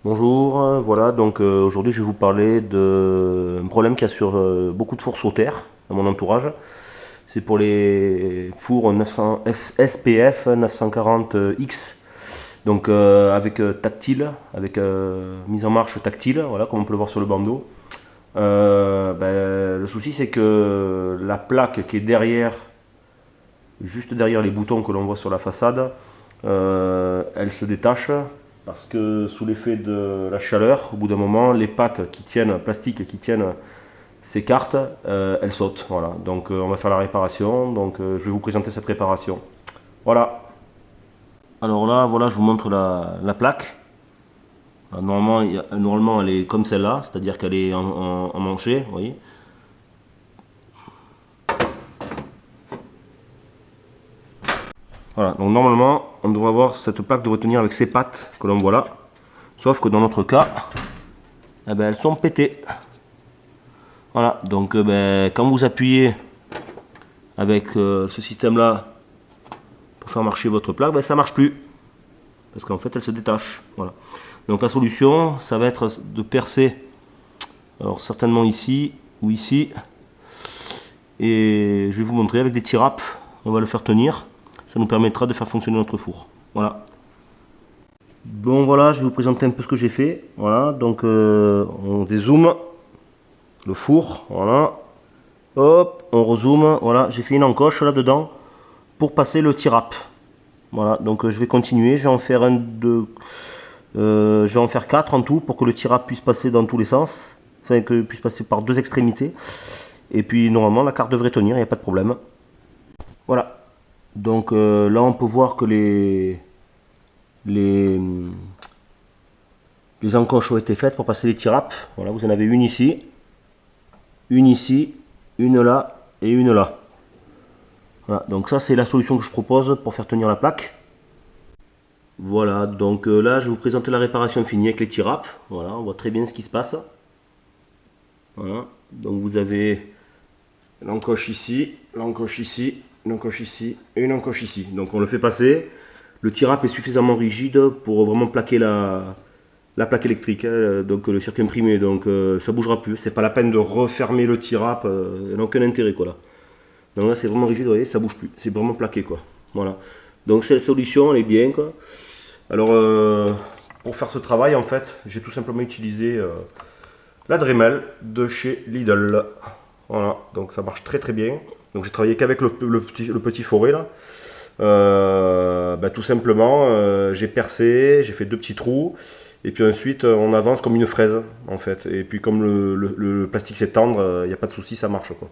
Bonjour, voilà, donc aujourd'hui je vais vous parler d'un problème qu'il y a sur beaucoup de fours Sauterre dans mon entourage. C'est pour les fours 900, SPF 940X, donc avec tactile, avec mise en marche tactile, voilà, comme on peut le voir sur le bandeau. Le souci c'est que la plaque qui est derrière, juste derrière les boutons que l'on voit sur la façade, elle se détache parce que sous l'effet de la chaleur, au bout d'un moment, les pattes qui tiennent, plastiques qui tiennent ces cartes, elles sautent. Voilà. Donc on va faire la réparation. Donc je vais vous présenter cette réparation. Voilà. Alors là, voilà, je vous montre la plaque. Alors, normalement, elle est comme celle-là, c'est-à-dire qu'elle est en manché, vous voyez. Voilà, donc normalement, on devrait avoir cette plaque devrait tenir avec ces pattes que l'on voit là. Sauf que dans notre cas, eh ben, elles sont pétées. Voilà, donc quand vous appuyez avec ce système-là pour faire marcher votre plaque, ça ne marche plus. Parce qu'en fait, elle se détache. Voilà. Donc la solution, ça va être de percer, alors certainement ici ou ici. Et je vais vous montrer avec des tirapes, on va le faire tenir. Ça nous permettra de faire fonctionner notre four. Voilà. Bon voilà, je vais vous présenter un peu ce que j'ai fait. Voilà, donc on dézoome le four, voilà. Hop, on rezoome, voilà, j'ai fait une encoche là-dedans pour passer le tirap. Voilà, donc je vais continuer, je vais en faire je vais en faire 4 en tout pour que le tirap puisse passer dans tous les sens. Enfin, que puisse passer par deux extrémités. Et puis normalement la carte devrait tenir, il n'y a pas de problème. Voilà. Donc là on peut voir que les encoches ont été faites pour passer les tirapes. Voilà, vous en avez une ici, une là et une là. Voilà, donc ça c'est la solution que je propose pour faire tenir la plaque. Voilà, donc là je vais vous présenter la réparation finie avec les tirapes. Voilà, on voit très bien ce qui se passe. Voilà, donc vous avez l'encoche ici, l'encoche ici, l'encoche ici et une encoche ici. Donc on le fait passer. Le tirap est suffisamment rigide pour vraiment plaquer la plaque électrique, hein, donc le circuit imprimé, donc ça bougera plus. C'est pas la peine de refermer le tirap, il n'a aucun intérêt quoi là. Donc là c'est vraiment rigide, vous voyez, ça bouge plus, c'est vraiment plaqué quoi. Voilà. Donc cette solution elle est bien quoi. Alors pour faire ce travail en fait, j'ai tout simplement utilisé la Dremel de chez Lidl. Voilà, donc ça marche très très bien. Donc j'ai travaillé qu'avec le petit forêt là. Tout simplement j'ai percé, j'ai fait deux petits trous et puis ensuite on avance comme une fraise en fait, et puis comme le plastique c'est tendre, il n'y a pas de souci, ça marche quoi.